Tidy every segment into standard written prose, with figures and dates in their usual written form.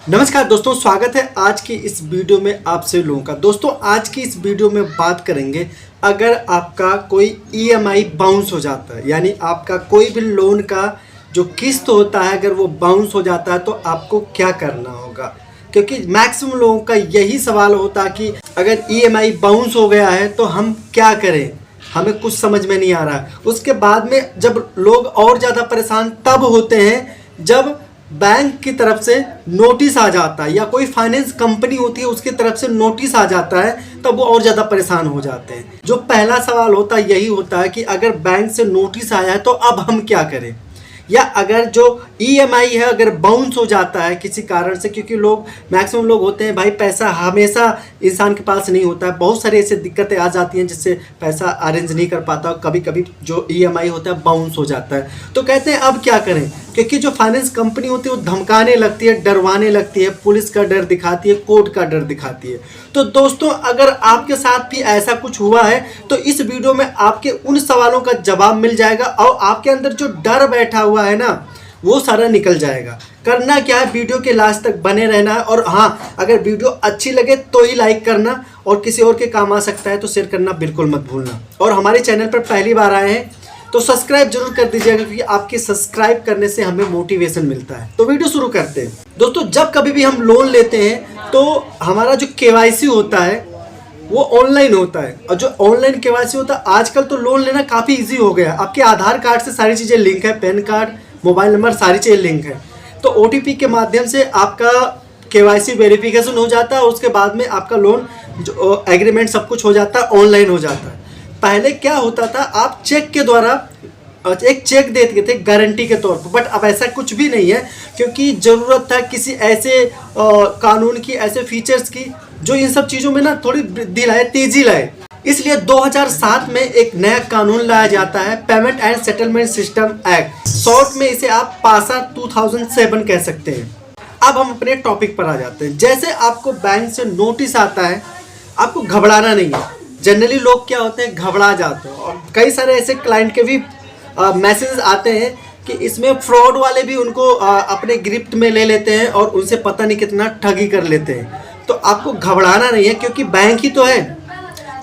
नमस्कार दोस्तों, स्वागत है आज की इस वीडियो में आप सभी लोगों का। दोस्तों आज की इस वीडियो में बात करेंगे, अगर आपका कोई ईएमआई बाउंस हो जाता है, यानी आपका कोई भी लोन का जो किस्त होता है अगर वो बाउंस हो जाता है तो आपको क्या करना होगा। क्योंकि मैक्सिमम लोगों का यही सवाल होता है कि अगर ईएमआई बाउंस हो गया है तो हम क्या करें, हमें कुछ समझ में नहीं आ रहा है। उसके बाद में जब लोग और ज़्यादा परेशान तब होते हैं जब बैंक की तरफ से नोटिस आ जाता है या कोई फाइनेंस कंपनी होती है उसकी तरफ से नोटिस आ जाता है, तब वो और ज़्यादा परेशान हो जाते हैं। जो पहला सवाल होता है यही होता है कि अगर बैंक से नोटिस आया है तो अब हम क्या करें, या अगर जो ईएमआई है अगर बाउंस हो जाता है किसी कारण से। क्योंकि लोग मैक्सिमम लोग होते हैं भाई, पैसा हमेशा इंसान के पास नहीं होता है, बहुत सारी ऐसी दिक्कतें आ जाती हैं जिससे पैसा अरेंज नहीं कर पाता, कभी कभी जो ईएमआई होता है बाउंस हो जाता है। तो कहते हैं अब क्या करें, क्योंकि जो फाइनेंस कंपनी होती है वो धमकाने लगती है, डरवाने लगती है, पुलिस का डर दिखाती है, कोर्ट का डर दिखाती है। तो दोस्तों अगर आपके साथ भी ऐसा कुछ हुआ है तो इस वीडियो में आपके उन सवालों का जवाब मिल जाएगा और आपके अंदर जो डर बैठा हुआ है ना वो सारा निकल जाएगा। करना क्या है, वीडियो के लास्ट तक बने रहना है। और हाँ, अगर वीडियो अच्छी लगे तो ही लाइक करना, और किसी और के काम आ सकता है तो शेयर करना बिल्कुल मत भूलना। और हमारे चैनल पर पहली बार आए हैं तो सब्सक्राइब जरूर कर दीजिएगा, क्योंकि आपके सब्सक्राइब करने से हमें मोटिवेशन मिलता है। तो वीडियो शुरू करते हैं। दोस्तों जब कभी भी हम लोन लेते हैं तो हमारा जो केवाईसी होता है वो ऑनलाइन होता है। और जो ऑनलाइन केवाईसी होता है, आजकल तो लोन लेना काफ़ी इजी हो गया है। आपके आधार कार्ड से सारी चीज़ें लिंक है, पैन कार्ड, मोबाइल नंबर, सारी चीज़ें लिंक है। तो ओटीपी के माध्यम से आपका केवाईसी वेरिफिकेशन हो जाता है, उसके बाद में आपका लोन जो एग्रीमेंट सब कुछ हो जाता है, ऑनलाइन हो जाता है। पहले क्या होता था, आप चेक के द्वारा एक चेक देते थे गारंटी के तौर पर, बट अब ऐसा कुछ भी नहीं है। क्योंकि ज़रूरत था किसी ऐसे कानून की, ऐसे फीचर्स की जो इन सब चीज़ों में ना थोड़ी वृद्धि लाए, तेजी लाए। इसलिए 2007 में एक नया कानून लाया जाता है, payment and settlement system act. Short में इसे आप पासा 2007 कह सकते हैं। अब हम अपने टॉपिक पर आ जाते हैं। जैसे आपको बैंक से नोटिस आता है, आपको घबराना नहीं है। जनरली लोग क्या होते हैं, घबरा जाते हैं। और कई सारे ऐसे क्लाइंट के भी मैसेज आते हैं कि इसमें फ्रॉड वाले भी उनको अपने गिरफ्त में ले लेते हैं और उनसे पता नहीं कितना ठगी कर लेते हैं। तो आपको घबराना नहीं है, क्योंकि बैंक ही तो है।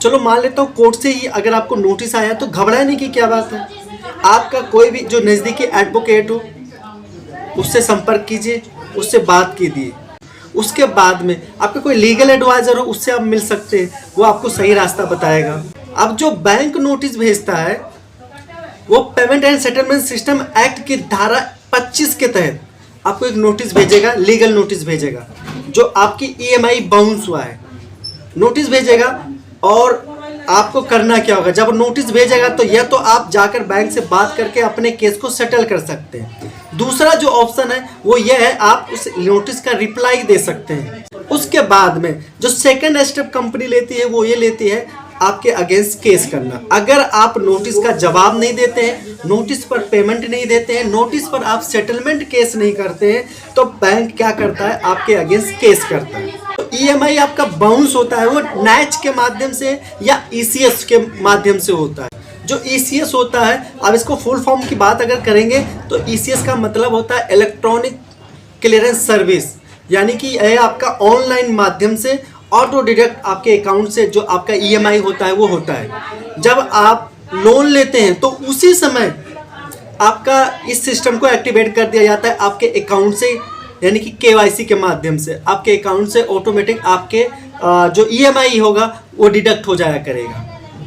चलो मान लेता हूँ कोर्ट से ही अगर आपको नोटिस आया तो घबराने की क्या बात है। आपका कोई भी जो नज़दीकी एडवोकेट हो उससे संपर्क कीजिए, उससे बात कीजिए। उसके बाद में आपका कोई लीगल एडवाइज़र हो उससे आप मिल सकते हैं, वो आपको सही रास्ता बताएगा। अब जो बैंक नोटिस भेजता है वो payment and settlement system act की धारा 25 के तहत आपको एक नोटिस भेजेगा, लीगल नोटिस भेजेगा, जो आपकी ईएमआई बाउंस हुआ है नोटिस भेजेगा। और आपको करना क्या होगा, जब नोटिस भेजेगा तो या तो आप जाकर बैंक से बात करके अपने केस को सेटल कर सकते हैं। दूसरा जो ऑप्शन है वो ये है, आप उस नोटिस का रिप्लाई दे सकते हैं। उसके बाद में जो सेकंड स्टेप कंपनी लेती है वो ये लेती है आपके अगेंस्ट केस करना। अगर आप नोटिस का जवाब नहीं देते हैं, नोटिस पर पेमेंट नहीं देते हैं, नोटिस पर आप सेटलमेंट केस नहीं करते हैं, तो बैंक क्या करता है, आपके अगेंस्ट केस करता है। तो ईएमआई आपका बाउंस होता है वो नैच के माध्यम से या ईसीएस के माध्यम से होता है। जो ईसीएस होता है, अब इसको फुल फॉर्म की बात अगर करेंगे तो ईसीएस का मतलब होता है इलेक्ट्रॉनिक क्लियरेंस सर्विस, यानी कि यह आपका ऑनलाइन माध्यम से ऑटो डिडक्ट आपके अकाउंट से जो आपका ईएमआई होता है वो होता है। जब आप लोन लेते हैं तो उसी समय आपका इस सिस्टम को एक्टिवेट कर दिया जाता है आपके अकाउंट से, यानी कि केवाईसी के माध्यम से आपके अकाउंट से ऑटोमेटिक आपके जो ईएमआई होगा वो डिडक्ट हो जाया करेगा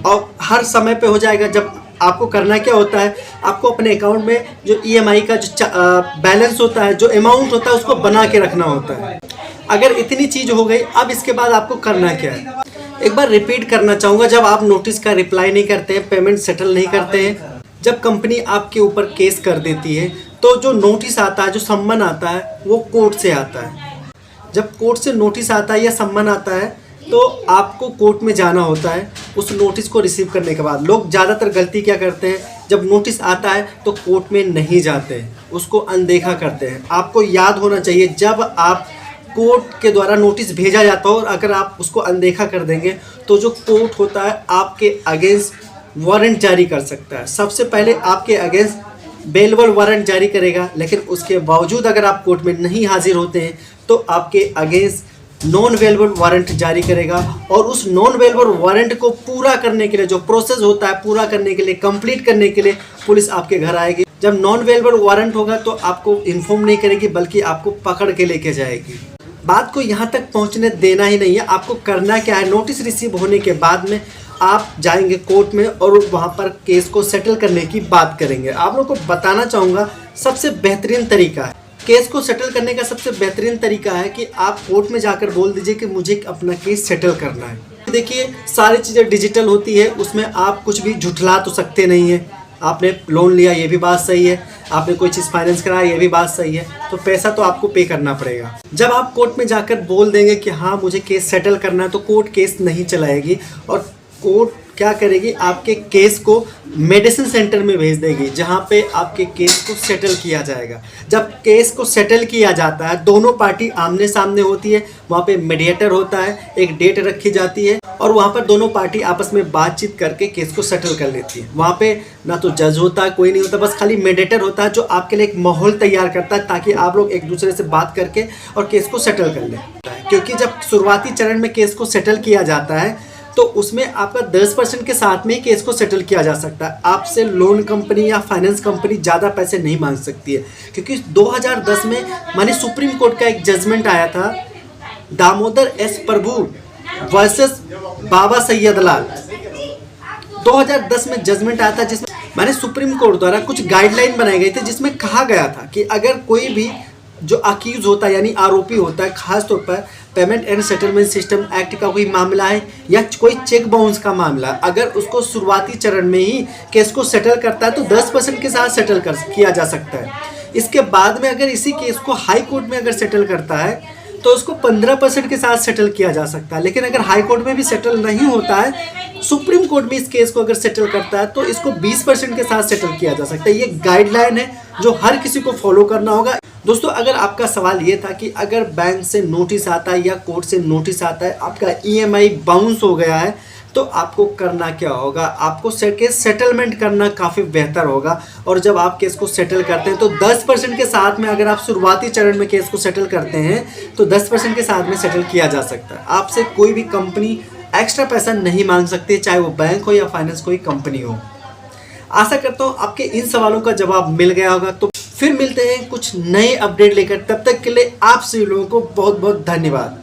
और हर समय पे हो जाएगा। जब आपको करना क्या होता है, आपको अपने अकाउंट में जो ईएमआई का जो बैलेंस होता है, जो अमाउंट होता है, उसको बना के रखना होता है। अगर इतनी चीज़ हो गई, अब इसके बाद आपको करना क्या है, एक बार रिपीट करना चाहूँगा। जब आप नोटिस का रिप्लाई नहीं करते हैं, पेमेंट सेटल नहीं करते हैं, जब कंपनी आपके ऊपर केस कर देती है तो जो नोटिस आता है, जो सम्मन आता है, वो कोर्ट से आता है। जब कोर्ट से नोटिस आता है या सम्मन आता है तो आपको कोर्ट में जाना होता है। उस नोटिस को रिसीव करने के बाद लोग ज़्यादातर गलती क्या करते हैं, जब नोटिस आता है तो कोर्ट में नहीं जाते हैं, उसको अनदेखा करते हैं। आपको याद होना चाहिए, जब आप कोर्ट के द्वारा नोटिस भेजा जाता हो और अगर आप उसको अनदेखा कर देंगे तो जो कोर्ट होता है आपके अगेंस्ट वारंट जारी कर सकता है। सबसे पहले आपके अगेंस्ट बेलबल वारंट जारी करेगा, लेकिन उसके बावजूद अगर आप कोर्ट में नहीं हाजिर होते हैं तो आपके अगेंस्ट नॉन वेलेबल वारंट जारी करेगा। और उस नॉन वेलेबल वारंट को पूरा करने के लिए, जो प्रोसेस होता है पूरा करने के लिए, कंप्लीट करने के लिए पुलिस आपके घर आएगी। जब नॉन वेलेबल वारंट होगा तो आपको इन्फॉर्म नहीं करेगी, बल्कि आपको पकड़ के लेके जाएगी। बात को यहाँ तक पहुँचने देना ही नहीं है। आपको करना क्या है, नोटिस रिसीव होने के बाद में आप जाएंगे कोर्ट में और वहाँ पर केस को सेटल करने की बात करेंगे। आप लोगों को बताना चाहूँगा सबसे बेहतरीन तरीका है केस को सेटल करने का। सबसे बेहतरीन तरीका है कि आप कोर्ट में जाकर बोल दीजिए कि मुझे अपना केस सेटल करना है। देखिए, सारी चीज़ें डिजिटल होती है, उसमें आप कुछ भी झुठला तो सकते नहीं है। आपने लोन लिया, ये भी बात सही है, आपने कोई चीज़ फाइनेंस कराया, ये भी बात सही है, तो पैसा तो आपको पे करना पड़ेगा। जब आप कोर्ट में जाकर बोल देंगे कि हाँ मुझे केस सेटल करना है, तो कोर्ट केस नहीं चलाएगी और कोर्ट क्या करेगी, आपके केस को मेडिसिन सेंटर में भेज देगी, जहां पे आपके केस को सेटल किया जाएगा। जब केस को सेटल किया जाता है, दोनों पार्टी आमने सामने होती है, वहां पे मीडिएटर होता है, एक डेट रखी जाती है और वहां पर दोनों पार्टी आपस में बातचीत करके केस को सेटल कर लेती है। वहां पे ना तो जज होता है, कोई नहीं होता, बस खाली मीडिएटर होता है जो आपके लिए एक माहौल तैयार करता है ताकि आप लोग एक दूसरे से बात करके और केस को सेटल कर लें। क्योंकि जब शुरुआती चरण में केस को सेटल किया जाता है तो उसमें आपका 10% के साथ में ही केस को सेटल किया जा सकता है। आपसे लोन कंपनी या फाइनेंस कंपनी ज़्यादा पैसे नहीं मांग सकती है, क्योंकि 2010 में माने सुप्रीम कोर्ट का एक जजमेंट आया था, दामोदर एस प्रभु वर्सेस बाबा सैयदलाल। 2010 में जजमेंट आया था जिसमें माने सुप्रीम कोर्ट द्वारा कुछ गाइडलाइन बनाई गई थी, जिसमें कहा गया था कि अगर कोई भी जो अक्यूज होता है यानी आरोपी होता है, खास तौर पर payment and settlement system act का कोई मामला है या कोई चेक बाउंस का मामला, अगर उसको शुरुआती चरण में ही केस को सेटल करता है तो 10% के साथ सेटल किया जा सकता है। इसके बाद में अगर इसी केस को हाई कोर्ट में अगर सेटल करता है तो उसको 15% के साथ सेटल किया जा सकता है। लेकिन अगर हाई कोर्ट में भी सेटल नहीं होता है, सुप्रीम कोर्ट में इस केस को अगर सेटल करता है तो इसको 20% के साथ सेटल किया जा सकता है। ये गाइडलाइन है जो हर किसी को फॉलो करना होगा। दोस्तों, अगर आपका सवाल ये था कि अगर बैंक से नोटिस आता है या कोर्ट से नोटिस आता है, आपका ईएमआई बाउंस हो गया है, तो आपको करना क्या होगा, आपको केस सेटलमेंट करना काफ़ी बेहतर होगा। और जब आप केस को सेटल करते हैं तो 10% के साथ में, अगर आप शुरुआती चरण में केस को सेटल करते हैं तो 10% के साथ में सेटल किया जा सकता है। आपसे कोई भी कंपनी एक्स्ट्रा पैसा नहीं मांग सकती, चाहे वो बैंक हो या फाइनेंस कोई कंपनी हो। आशा करता हूँ आपके इन सवालों का जवाब मिल गया होगा। तो फिर मिलते हैं कुछ नए अपडेट लेकर, तब तक के लिए आप सभी लोगों को बहुत बहुत धन्यवाद।